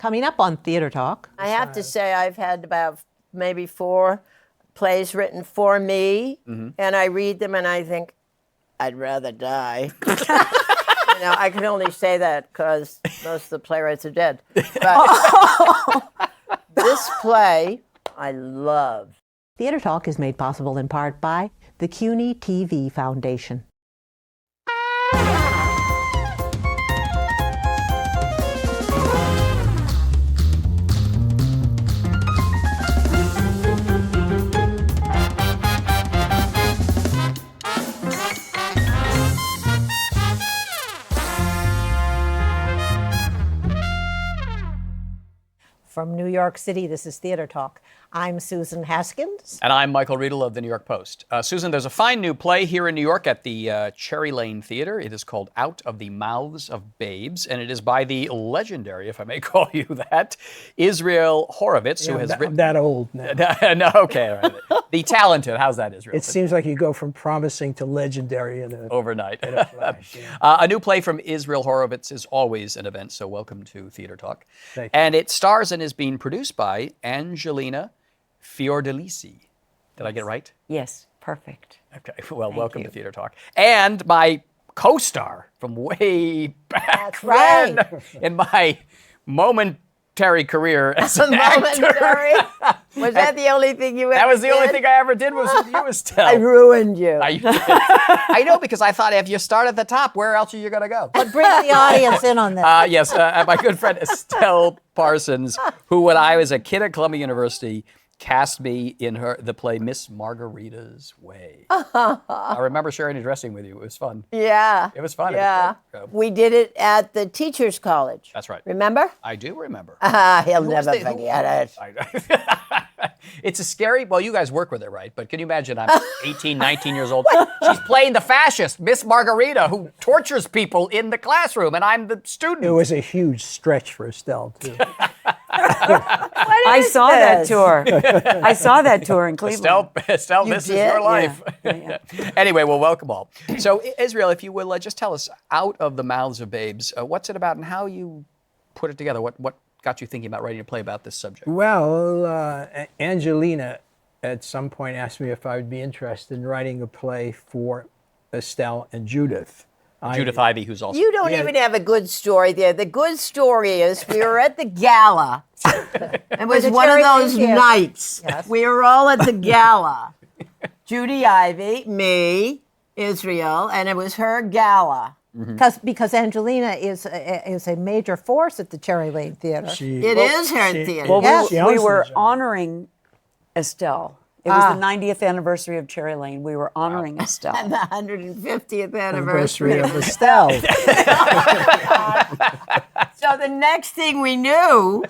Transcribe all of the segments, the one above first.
Coming up on Theater Talk. I have to say I've had about maybe 4 plays written for me, and I read them and I think, I'd rather die. I can only say that because most of the playwrights are dead. But this play, I love. Theater Talk is made possible in part by the CUNY TV Foundation. From New York City, this is Theater Talk. I'm Susan Haskins. And I'm Michael Riedel of the New York Post. Susan, there's a fine new play here in New York at the Cherry Lane Theater. It is called Out of the Mouths of Babes, and it is by the legendary, if I may call you that, Israel Horovitz, who has written... I'm that old now. No, okay, all right. The talented, how's that, Israel? It seems like you go from promising to legendary in a... Overnight. In a flash, yeah. A new play from Israel Horovitz is always an event, so welcome to Theater Talk. Thank you. And it stars and is being produced by Angelina Fiordellisi. Did I get it right? Yes, perfect. Okay, well, welcome you. to Theater Talk. And my co-star from way back That's right. when, in my momentary career as an Momentary. actor. Was that the only thing you ever That was the only did? thing I ever did was with you, Estelle. I ruined you. I know, because I thought if you start at the top, where else are you going to go? But bring the audience in on that. Yes, my good friend Estelle Parsons, who when I was a kid at Columbia University, cast me in the play Miss Margarita's Way. I remember sharing a dressing with you. It was fun. Yeah. It was fun. Yeah. It was great. We did it at the Teachers College. That's right. Remember? I do remember. He'll Who was never the- who- forget it. It's a scary, well, you guys work with her, right? But can you imagine, I'm 18, 19 years old. She's playing the fascist, Miss Margarita, who tortures people in the classroom, and I'm the student. It was a huge stretch for Estelle, too. I saw that tour. I saw that tour in Cleveland. Estelle, this is did? your life. Yeah. Anyway, well, welcome all. So, Israel, if you will, just tell us, Out of the Mouths of Babes, what's it about and how you put it together? What got you thinking about writing a play about this subject? Well, Angelina at some point asked me if I would be interested in writing a play for Estelle and Judith. Judith Ivey, who's also... You don't even have a good story there. The good story is we were at the gala. It was one of those nights. Yes. We were all at the gala. Judy Ivey, me, Israel, and it was her gala. Because Angelina is a major force at the Cherry Lane Theater. It is her theater. Well, Yes. we were honoring Estelle. It was the 90th anniversary of Cherry Lane. We were honoring Estelle. And the 150th Anniversary anniversary. of Estelle. So the next thing we knew,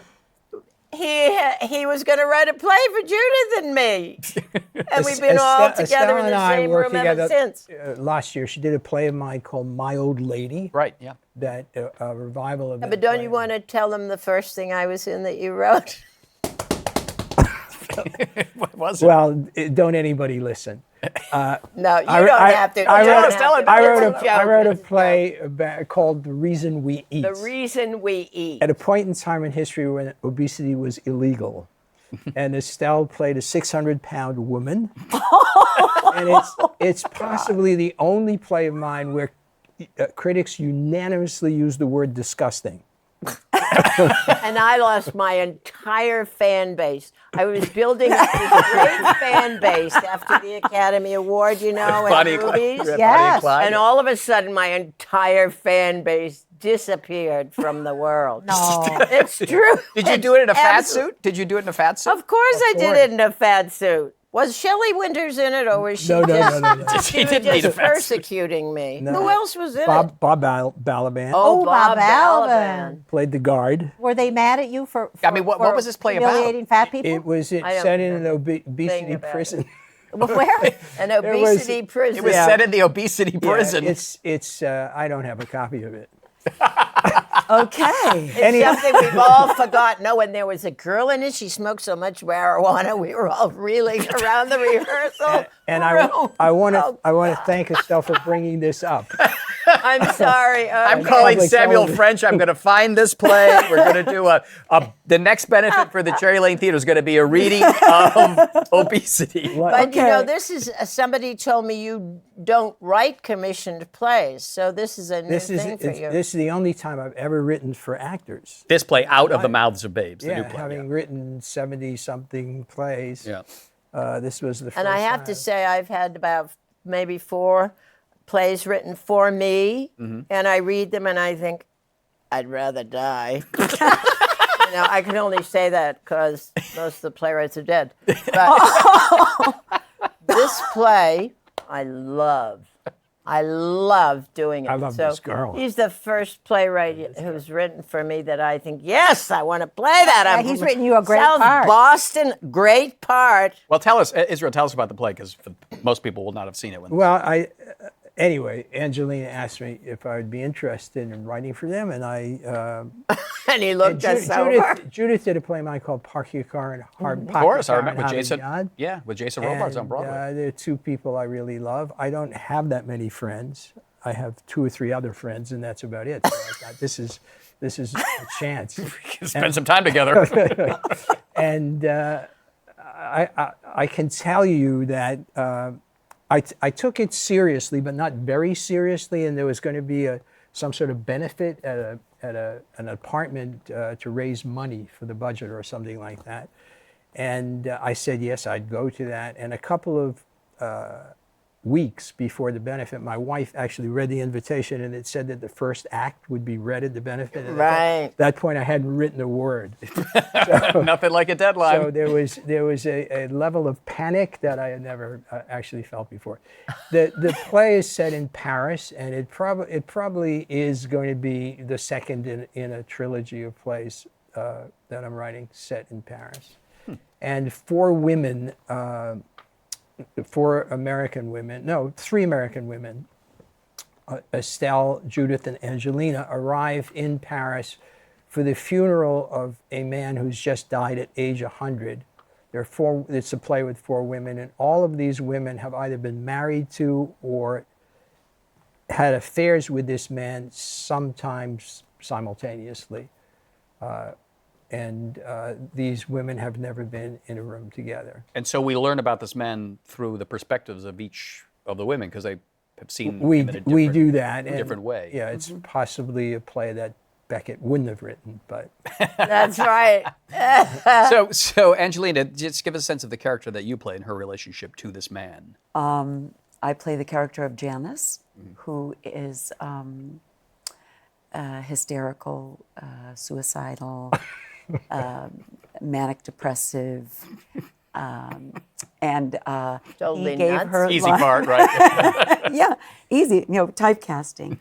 he was going to write a play for Judith and me. And we've been all together Estelle in and the I same worked room ever together, since. last year, she did a play of mine called My Old Lady. Right, yeah. That a revival of that But don't play. you want to tell them the first thing I was in that you wrote? What was it? Well, don't anybody listen. No, you don't have to. I You don't wrote, have to. I wrote It's a, joke. I wrote a It's play called The Reason We Eat. The Reason We Eat. At a point in time in history when obesity was illegal. And Estelle played a 600-pound woman. And it's possibly the only play of mine where critics unanimously use the word disgusting. And I lost my entire fan base. I was building this great fan base after the Academy Award, and Bonnie and movies. Clyde. Yes. Clyde. And all of a sudden, my entire fan base disappeared from the world. No. It's true. Did you do it in a fat Absolute- suit? Did you do it in a fat suit? Of course I did course. it in a fat suit. Was Shelley Winters in it, or was she No. just, He she was didn't need a just fat suit. persecuting me? No. Who else was in it? Bob Balaban Oh, Bob Bob Balaban. Balaban. played the guard. Were they mad at you for I mean, what was this play about? humiliating fat people? It was I don't set in an know obesity about prison. Where? An obesity prison. It was set in the obesity prison. It's I don't have a copy of it. Okay. It's something we've all forgotten. No, when there was a girl in it, she smoked so much marijuana, we were all reeling around the rehearsal. And I want to thank Estelle for bringing this up. I'm sorry. I'm calling Public Samuel television. French. I'm going to find this play. We're going to do the next benefit for the Cherry Lane Theater is going to be a reading of obesity. But you Okay. know, this is somebody told me you don't write commissioned plays, so this is a new thing for you. This is the only time I've ever written for actors. This play, Out of the Mouths of Babes, the Yeah, new play. having written 70-something plays. Yeah. This was the first And I have time. to say, I've had about maybe 4 plays written for me, and I read them and I think, I'd rather die. You know, I can only say that because most of the playwrights are dead. But this play, I love. I love doing it. I love so this girl. He's the first playwright who's written for me that I think, yes, I want to play that. Yeah, I'm he's from written you a great South part. Boston, great part. Well, tell us, Israel, tell us about the play because most people will not have seen it. Well, anyway, Angelina asked me if I would be interested in writing for them, and I. And he looked us over. Judith did a play of mine called Park Your Car and Of course, I remember with Have a Jason. God. Yeah, with Jason Robards on Broadway. They're 2 people I really love. I don't have that many friends. I have 2 or 3 other friends, and that's about it. So I thought, this is a chance. Spend some time together. And I can tell you that I took it seriously, but not very seriously, and there was going to be some sort of benefit at an apartment to raise money for the budget or something like that. And I said, yes, I'd go to that. And a couple of weeks before the benefit, my wife actually read the invitation, and it said that the first act would be read at the benefit. And at that point, I hadn't written a word. Nothing like a deadline. So there was a level of panic that I had never actually felt before. The play is set in Paris, and it probably is going to be the second in a trilogy of plays that I'm writing set in Paris. And 4 women, 3 American women, Estelle, Judith, and Angelina, arrive in Paris for the funeral of a man who's just died at age 100. It's a play with 4 women, and all of these women have either been married to or had affairs with this man, sometimes simultaneously. And these women have never been in a room together. And so we learn about this man through the perspectives of each of the women because they have seen We him in a we different, do that in different way. Yeah, it's possibly a play that Beckett wouldn't have written, but That's right. So Angelina, just give us a sense of the character that you play and her relationship to this man. I play the character of Janice, who is hysterical, suicidal, manic depressive, and Totally he gave nuts. her Easy life- part, right? yeah, easy, typecasting.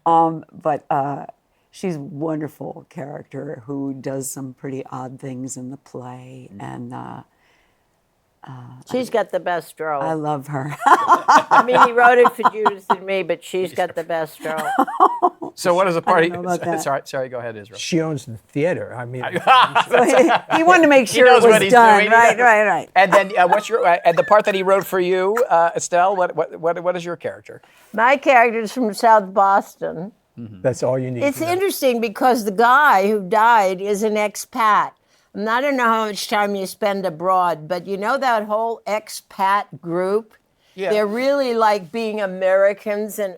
But she's a wonderful character who does some pretty odd things in the play, and She's got the best role. I love her. I mean, he wrote it for Judas and me, but she's got the best role. So what is the party? know about that. Sorry, go ahead, Israel. she owns the theater. I mean, He wanted to make sure knows it what was he's done. doing. Right. And then what's your and the part that he wrote for you, Estelle? What is your character? My character's from South Boston. that's all you need. It's to know. interesting because the guy who died is an expat. And I don't know how much time you spend abroad, but you know that whole expat group? Yeah. They're really like being Americans in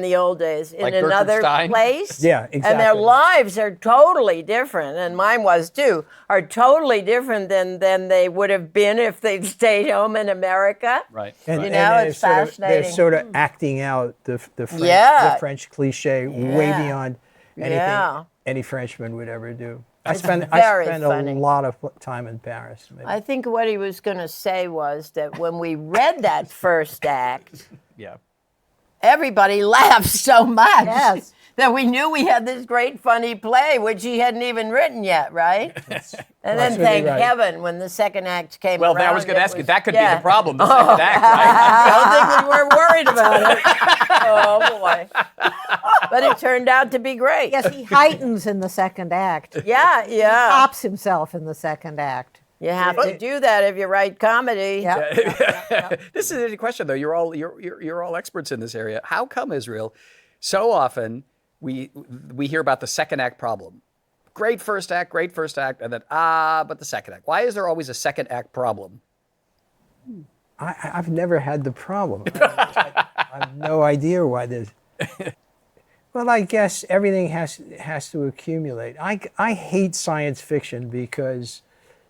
the old days in Like Gertrude another Stein? place. Yeah, And their exactly. lives are totally different, and mine was too, are totally different than they would have been if they'd stayed home in America. Right. And, You and know, they're it's sort of- fascinating. They're sort of acting out the French, Yeah. the French cliche way Yeah. beyond anything Yeah. any Frenchman would ever do. I It's spent very a funny. lot of time in Paris. Maybe. I think what he was going to say was that when we read that first act, Yeah. everybody laughed so much Yes. that we knew we had this great funny play, which he hadn't even written yet, right? And then absolutely thank right. heaven when the second act came Well, around. I was going to it ask you. was- That could yeah. be the problem. The second act, right? I don't think we were worried about it. Oh, boy. But it turned out to be great. Yes, he heightens in the second act. Yeah. Tops himself in the second act. You have to do that if you write comedy. Yeah. This is a question though. You're all experts in this area. How come, Israel, So often we hear about the second act problem. Great first act, and then, but the second act. Why is there always a second act problem? I've never had the problem. I have no idea why this. Well, I guess everything has to accumulate. I hate science fiction because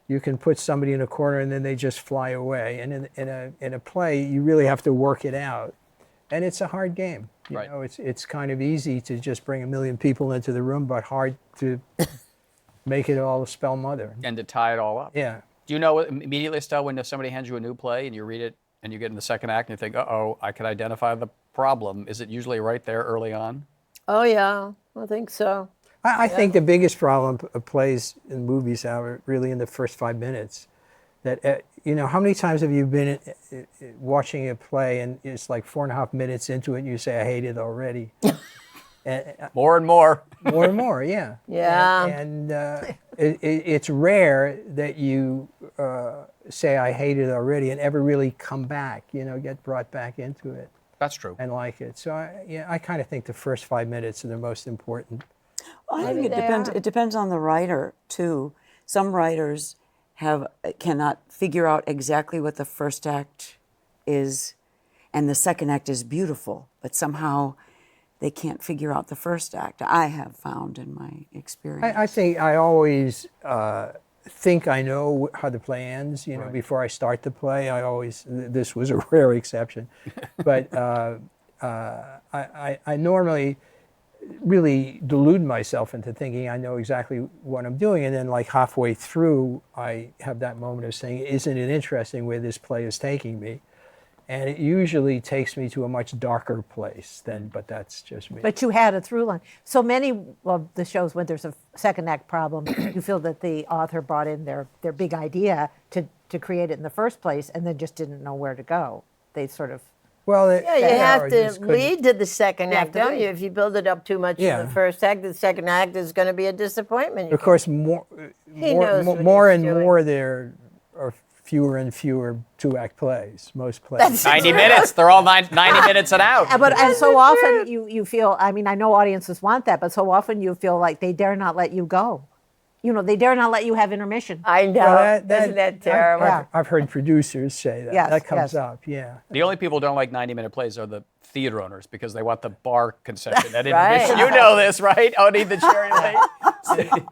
you can put somebody in a corner and then they just fly away. And in a play, you really have to work it out, and it's a hard game. You Right. know, it's kind of easy to just bring 1 million people into the room, but hard to make it all spell mother. And to tie it all up. Yeah. Do you know immediately, Estelle, when somebody hands you a new play and you read it and you get in the second act and you think, uh-oh, I can identify the problem? Is it usually right there early on? Oh, yeah, I think so. I think the biggest problem of plays and movies are really in the first 5 minutes. That you know, how many times have you been watching a play and it's like 4.5 minutes into it and you say, I hate it already? More and more. More and more, yeah. Yeah. And it's rare that you say, I hate it already and ever really come back, you know, get brought back into it That's true. and like it. So, I kind of think the first 5 minutes are the most important. I think it depends. It depends on the writer too. Some writers cannot figure out exactly what the first act is, and the second act is beautiful, but somehow they can't figure out the first act. I have found in my experience. I think I always think I know how the play ends. You know, Right. before I start the play, this was a rare exception, but I normally really delude myself into thinking I know exactly what I'm doing, and then like halfway through, I have that moment of saying, "Isn't it interesting where this play is taking me?" And it usually takes me to a much darker place but that's just me. But you had a through line. So many of the shows, when there's a second act problem, you feel that the author brought in their big idea to create it in the first place and then just didn't know where to go. They sort of, Well, Yeah, you have to just couldn't- lead to the second act, to don't lead. you? If you build it up too much in Yeah. the first act, the second act is going to be a disappointment. Of course, more knows what more he's and doing. more there are fewer and fewer two-act plays. Most plays. 90 minutes. They're all 90 minutes and out. and so often you feel, I mean, I know audiences want that, but so often you feel like they dare not let you go. You know, they dare not let you have intermission. I know. Well, Isn't that terrible? I've heard producers say that. Yes, That comes yes. up, yeah. The only people who don't like 90-minute plays are the theater owners because they want the bar concession at Right. intermission. You know this, right? Oh, need the cherry lane.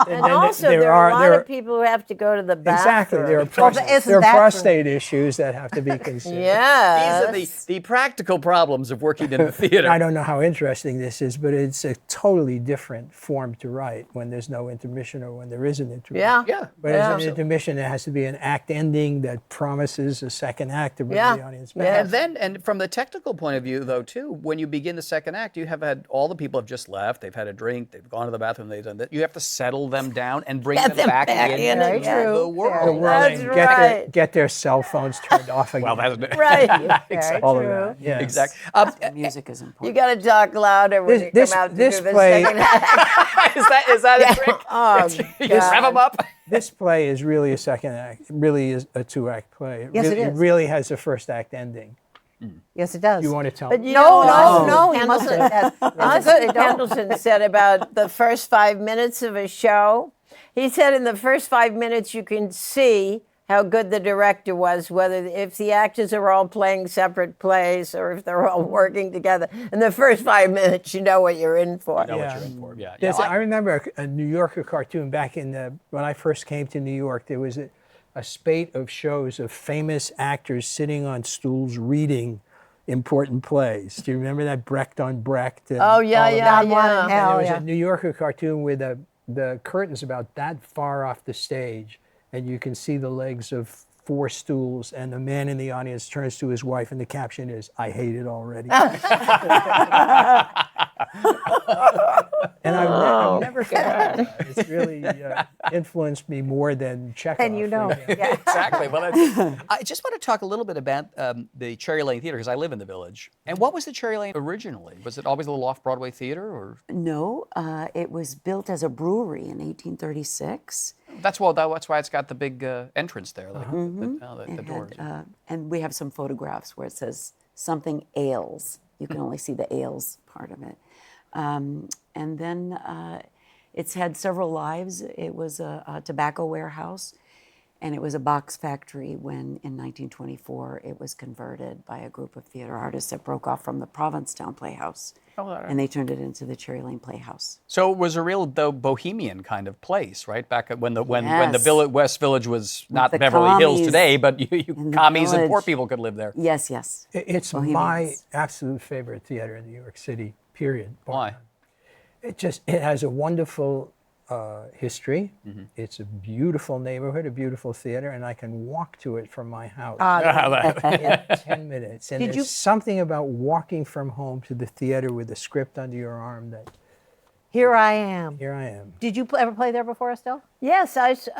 And also, there are a lot of people who have to go to the bathroom. Exactly. There are, Well, but isn't there are that true? prostate issues that have to be considered. Yeah. These are the practical problems of working in the theater. I don't know how interesting this is, but it's a totally different form to write when there's no intermission or when there is an intermission. Yeah. Yeah. But as an intermission, there has to be an act ending that promises a second act to bring Yeah. the audience back. Yeah. And from the technical point of view, though, too, when you begin the second act, you have had all the people have just left. They've had a drink. They've gone to the bathroom. They've done that. You have to settle them down and bring Get them back back into in it, yeah. the True. world. That's And right. get their cell phones turned off again. Well, that's Right. exactly. all of true. that. Yeah. Exactly. The music is important. You got to talk louder when you This- come out to this do the play- second act. is that a trick? Oh, You just rev them up. This play is really a second act. It really is a two-act play. Yes, it really, is. really has a first act ending. Yes, it does. You want to tell But me? you No, know, no, you mustn't. That's Austin Pendleton said about the first 5 minutes of a show. He said in the first 5 minutes you can see how good the director was, whether if the actors are all playing separate plays or if they're all working together. In the first 5 minutes, you know what you're in for. Know what Yeah. you're in for. Yeah. I remember a New Yorker cartoon back when I first came to New York. There was a spate of shows of famous actors sitting on stools reading important plays. Do you remember that? Brecht on Brecht. And Oh, yeah, all of yeah, that? Don Juan and yeah. Hal, And there was yeah. a New Yorker cartoon with the curtains about that far off the stage, and you can see the legs of 4 stools, and the man in the audience turns to his wife, and the caption is, "I hate it already." And I've never forgotten that. It's really influenced me more than Chekhov. And you know. for example. Yeah. Exactly. Well, I just want to talk a little bit about the Cherry Lane Theater because I live in the Village. And what was the Cherry Lane originally? Was it always a little off-Broadway theater, or No, it was built as a brewery in 1836. that's why it's got the big entrance there, like the It doors. had, and we have some photographs where it says something ales. You can only see the ales part of it. And then it's had several lives. It was a tobacco warehouse, and it was a box factory when, in 1924, it was converted by a group of theater artists that broke off from the Provincetown Playhouse. And they turned it into the Cherry Lane Playhouse. So it was a real, though, bohemian kind of place, right? Back when the Yes. West Village was not The Beverly Hills commies today, but commies and poor village. people could live there. Yes, yes. It's my Bohemians. absolute favorite theater in New York City, period. Why? It has a wonderful history. It's a beautiful neighborhood, a beautiful theater, and I can walk to it from my house in 10 minutes. And Did there's you- something about walking from home to the theater with a script under your arm that Here I am. here I am. Did you ever play there before, Estelle? Yes,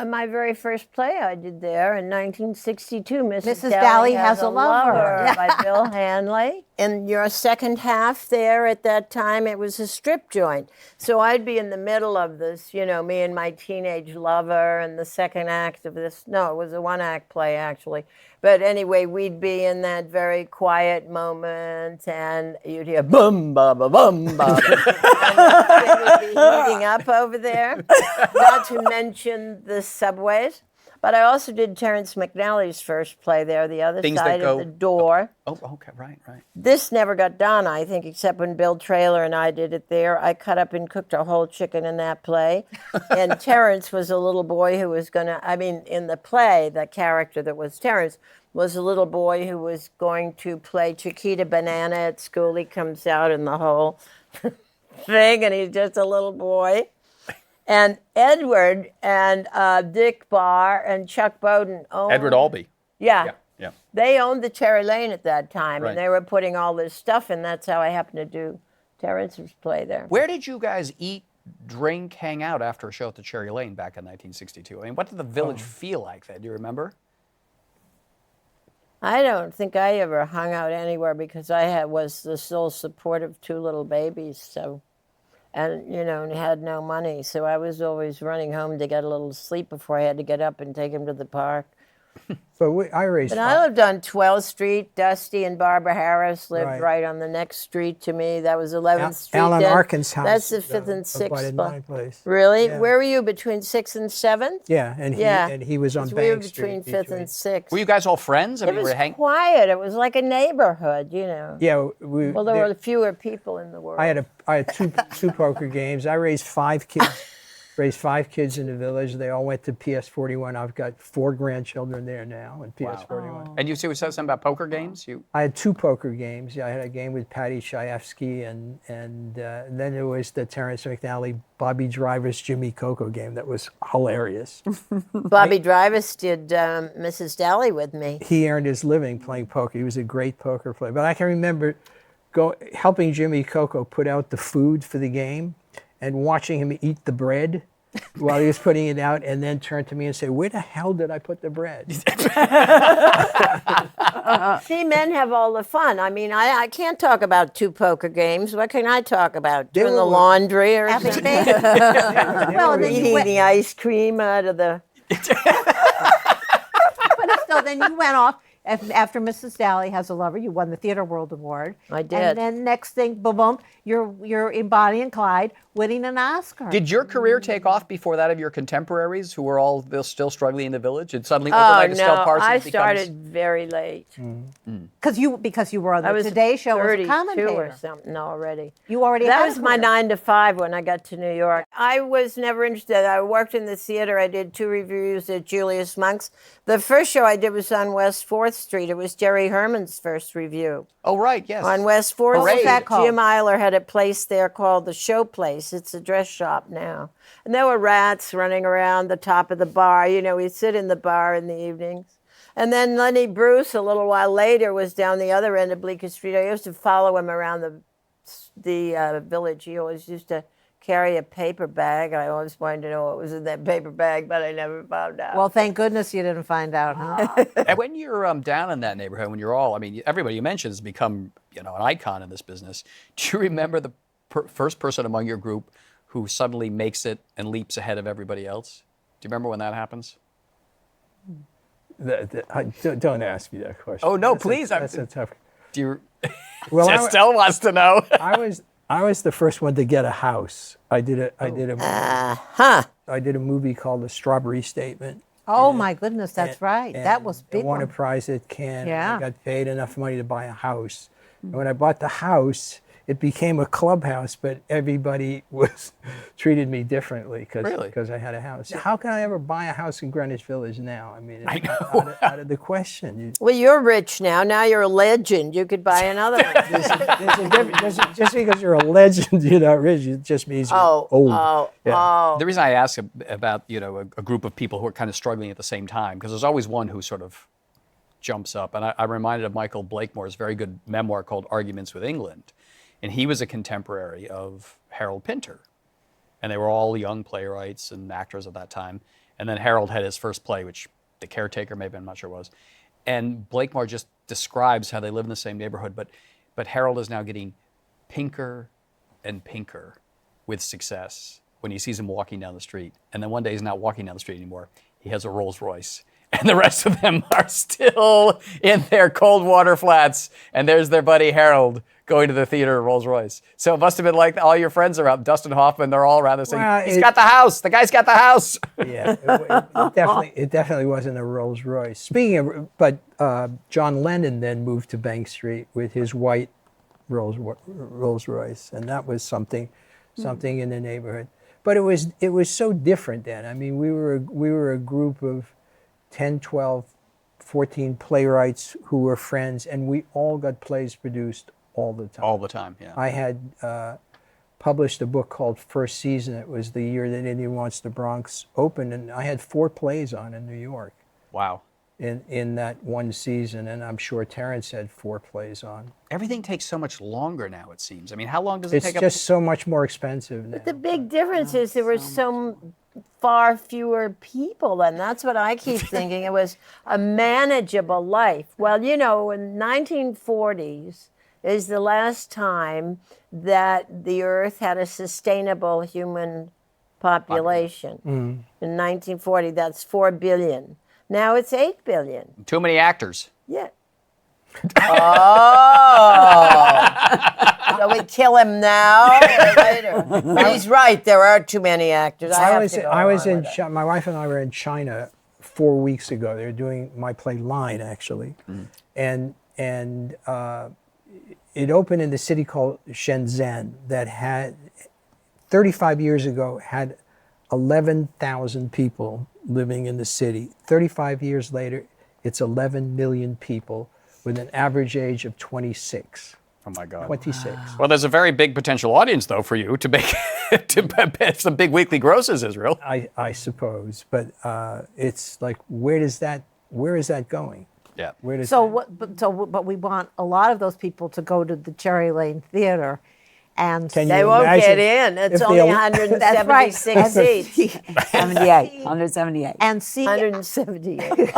my very first play I did there in 1962, Mrs. Dally Has a Lover. Yeah. by Bill Hanley. In your second half there at that time, it was a strip joint. So I'd be in the middle of this, me and my teenage lover, and the second act of this. No, it was a one-act play, actually. But anyway, we'd be in that very quiet moment, and you'd hear boom, ba, ba, boom, ba. And it would be heating up over there. Not to mention the subways. But I also did Terrence McNally's first play there, The Other Things That Side Go- of the Door. Oh, okay, right. This never got done, I think, except when Bill Traylor and I did it there. I cut up and cooked a whole chicken in that play. And Terrence was a little boy who was in the play, the character that was Terrence was a little boy who was going to play Chiquita Banana at school. He comes out in the whole thing, and he's just a little boy. And Edward and Dick Barr and Chuck Bowden owned... Edward Albee. Yeah. Yeah. They owned the Cherry Lane at that time, Right. and they were putting all this stuff in. That's how I happened to do Terrence's play there. Where did you guys eat, drink, hang out after a show at the Cherry Lane back in 1962? I mean, what did the village feel like then? Do you remember? I don't think I ever hung out anywhere because I was the sole support of two little babies, so... And, had no money. So I was always running home to get a little sleep before I had to get up and take him to the park. But I raised But I lived on 12th Street. Dusty and Barbara Harris lived Right. right on the next street to me. That was 11th Street. Alan then. Arkin's house. That's the 5th and 6th abutted spot. my place. Really? Yeah. Where were you, between 6th and 7th? Yeah, and he was on 'Cause we were Bank Street. between 5th and 6th. Were you guys all friends? I It mean, was were hang- quiet. It was like a neighborhood, Yeah, Well, there were fewer people in the world. I had two poker games. I raised 5 kids. Raised 5 kids in the village. They all went to PS41. I've got 4 grandchildren there now in PS41. And you said something about poker games? I had 2 poker games. Yeah, I had a game with Patty Chayefsky, and then there was the Terrence McNally, Bobby Driver's Jimmy Coco game that was hilarious. Bobby Drivers did Mrs. Dally with me. He earned his living playing poker. He was a great poker player. But I can remember helping Jimmy Coco put out the food for the game and watching him eat the bread while he was putting it out, and then turn to me and say, "Where the hell did I put the bread?" See, men have all the fun. I mean, I can't talk about 2 poker games. What can I talk about? Doing the were- laundry or Having something? babies. Well, and then you Eating went, the ice cream out of the... but still, then you went off. After Mrs. Dally Has a Lover, you won the Theater World Award. I did. And then next thing, boom, boom, you're in Bonnie and Clyde winning an Oscar. Did your career take off before that of your contemporaries who were all still struggling in the village? And suddenly overnight Estelle Parsons I becomes... started very late. Because you were on I the was Today Show as a 32 commentator. or something already. You already That had was a my career. 9 to 5 when I got to New York. I was never interested. I worked in the theater. I did 2 reviews at Julius Monk's. The first show I did was on West 4th Street. It was Jerry Herman's first review. Oh, right, yes. On West 4th What was Street. that called? Jim Eiler had a place there called the Show Place. It's a dress shop now. And there were rats running around the top of the bar. We'd sit in the bar in the evenings. And then Lenny Bruce, a little while later, was down the other end of Bleecker Street. I used to follow him around the village. He always used to carry a paper bag. I always wanted to know what was in that paper bag, but I never found out. Well, thank goodness you didn't find out, huh? And when you're down in that neighborhood, when you're all, I mean, everybody you mentioned has become, an icon in this business. Do you remember the first person among your group who suddenly makes it and leaps ahead of everybody else? Do you remember when that happens? Don't ask me that question. Oh, no, That's please. That's a tough. Do you... Well, Estelle wants to know. I was I was the first one to get a house. I did a movie called The Strawberry Statement. Oh my goodness, that's right. That was big. I won a one. prize at Cannes. Yeah. I got paid enough money to buy a house. And when I bought the house, it became a clubhouse, but everybody treated me differently because I had a house. How can I ever buy a house in Greenwich Village now? I mean, it's out of the question. Well, you're rich now. Now you're a legend. You could buy another one. There's a difference. Just because you're a legend, you're not rich. It just means you're old. The reason I ask about a group of people who are kind of struggling at the same time, because there's always one who sort of jumps up. And I'm reminded of Michael Blakemore's very good memoir called Arguments with England. And he was a contemporary of Harold Pinter. And they were all young playwrights and actors at that time. And then Harold had his first play, which The Caretaker, maybe, I'm not sure what it was. And Blakemore just describes how they live in the same neighborhood. But Harold is now getting pinker and pinker with success when he sees him walking down the street. And then one day he's not walking down the street anymore. He has a Rolls Royce. And the rest of them are still in their cold water flats. And there's their buddy Harold going to the theater Rolls Royce. So it must have been like all your friends are out. Dustin Hoffman, they're all around there saying, he's got the house. The guy's got the house. Yeah, it definitely wasn't a Rolls Royce. But John Lennon then moved to Bank Street with his white Rolls Royce. And that was something in the neighborhood. But it was so different then. I mean, we were a group of 10, 12, 14 playwrights who were friends, and we all got plays produced all the time. All the time, yeah. I had published a book called First Season. It was the year that Indian Wants the Bronx opened, and I had 4 plays on in New York. Wow. In that one season, and I'm sure Terrence had 4 plays on. Everything takes so much longer now, it seems. I mean, how long does it take? It's just so much more expensive now. But the big difference is there were so far fewer people, and that's what I keep thinking. It was a manageable life. Well, in 1940s is the last time that the Earth had a sustainable human population. In 1940, that's 4 billion. Now it's 8 billion. Too many actors. Yeah. So we kill him now or later? But he's right. There are too many actors. My wife and I were in China 4 weeks ago. They were doing my play Line, actually, and it opened in the city called Shenzhen that had 35 years ago had 11,000 people living in the city. 35 years later, it's 11 million people with an average age of 26. Oh my God. 26. Wow. Well, there's a very big potential audience, though, for you to make some big weekly grosses, Israel. I suppose, but it's like, where is that going? Yeah. But we want a lot of those people to go to the Cherry Lane Theater. And they won't get in. It's only 176 seats. 178. And see 178.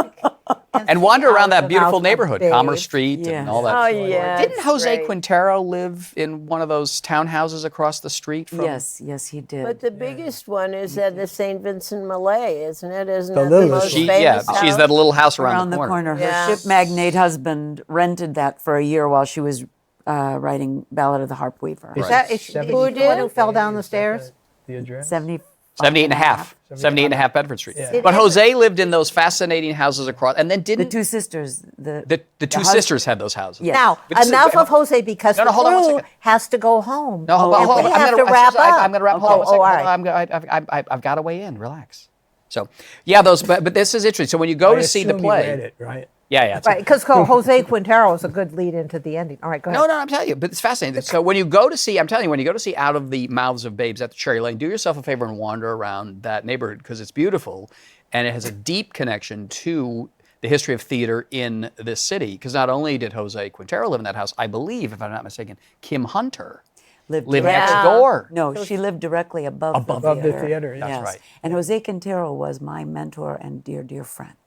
And wander around that beautiful neighborhood, Commerce Street and all that. Oh, yeah. Didn't Jose Quintero live in one of those townhouses across the street from? Yes, he did. But the biggest one is at the St. Vincent Millay, isn't it? Isn't The that the littlest most one. famous house? She's that little house around the corner. Her Yeah. ship magnate husband rented that for a year while she was writing Ballad of the Harp Weaver. Is that the one who fell down the stairs? The address? 78 and a half. 78 and a half Bedford Street. Yeah. But Jose lived in those fascinating houses across, and then The didn't two sisters. the two sisters had those houses? Yes. Now, But enough of Jose because No, the hold on one crew second. has to go home. No, hold on. And we have to I'm wrap up. I'm going to wrap. Hold on one second. all right. I've got to weigh in. Relax. So, yeah, but this is interesting. So when you go to see the assume play, you read it, right? yeah, it's Right, because Jose Quintero is a good lead into the ending. All right, go ahead. No, I'm telling you, but it's fascinating. So when you go to see, I'm telling you, when you go to see Out of the Mouths of Babes at the Cherry Lane, do yourself a favor and wander around that neighborhood because it's beautiful and it has a deep connection to the history of theater in this city. Because not only did Jose Quintero live in that house, I believe, if I'm not mistaken, Kim Hunter lived next door. No, she lived directly above the Above theater. the theater, That's Yes. right. And Jose Quintero was my mentor and dear friend.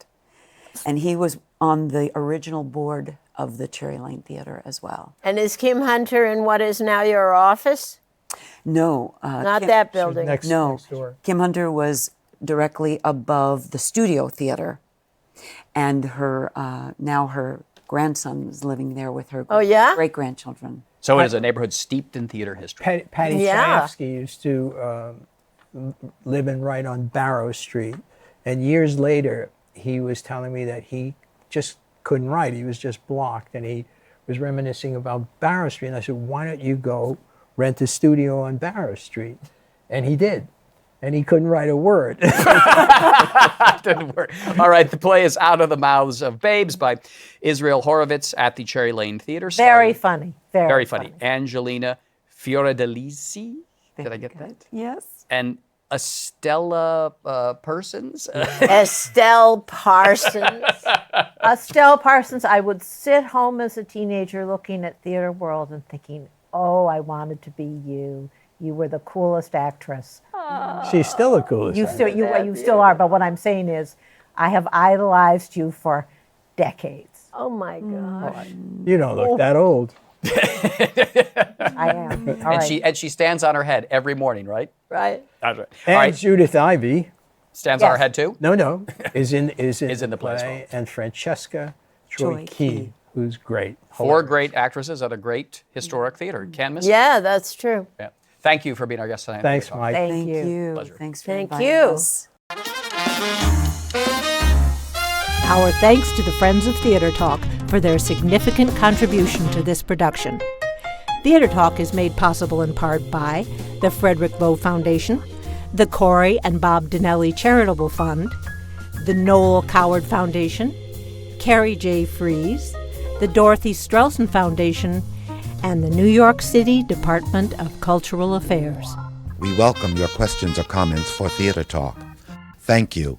And he was on the original board of the Cherry Lane Theater as well. And is Kim Hunter in what is now your office? No. Not that building. Next door. Kim Hunter was directly above the studio theater. And now her grandson is living there with her Oh, yeah? great-grandchildren. So it is a neighborhood steeped in theater history. Patty Yeah. Chayefsky used to live and write on Barrow Street. And years later, he was telling me that he just couldn't write. He was just blocked. And he was reminiscing about Barrow Street. And I said, why don't you go rent a studio on Barrow Street? And he did. And he couldn't write a word. Didn't work. All right, the play is Out of the Mouths of Babes by Israel Horovitz at the Cherry Lane Theater. Very starring- funny. Very funny. Angelina Fiordellisi. Did I get that? Yes. And Estelle Parsons. Estelle Parsons. Estelle Parsons, I would sit home as a teenager looking at Theater World and thinking, oh, I wanted to be you. You were the coolest actress. She's still the coolest. You still are, but what I'm saying is I have idolized you for decades. Oh my gosh. You don't look that old. I am. All right. And she stands on her head every morning, right? Right. That's right. And All right, Judith Ivey, stands on her Yes. head too? no, is in the play as well. And Francesca Troy Troy Key, Key. who's great. Four great actresses at a great historic theater. Can't miss it. Yeah, that's true. Yeah. Thank you for being our guest tonight. Thanks, Mike. Thank you. Thank you. Pleasure. Thanks for Thank inviting you. us. Our thanks to the Friends of Theater Talk for their significant contribution to this production. Theater Talk is made possible in part by the Frederick Lowe Foundation, the Corey and Bob Dinelli Charitable Fund, the Noel Coward Foundation, Carrie J. Fries, the Dorothy Strelson Foundation, and the New York City Department of Cultural Affairs. We welcome your questions or comments for Theater Talk. Thank you.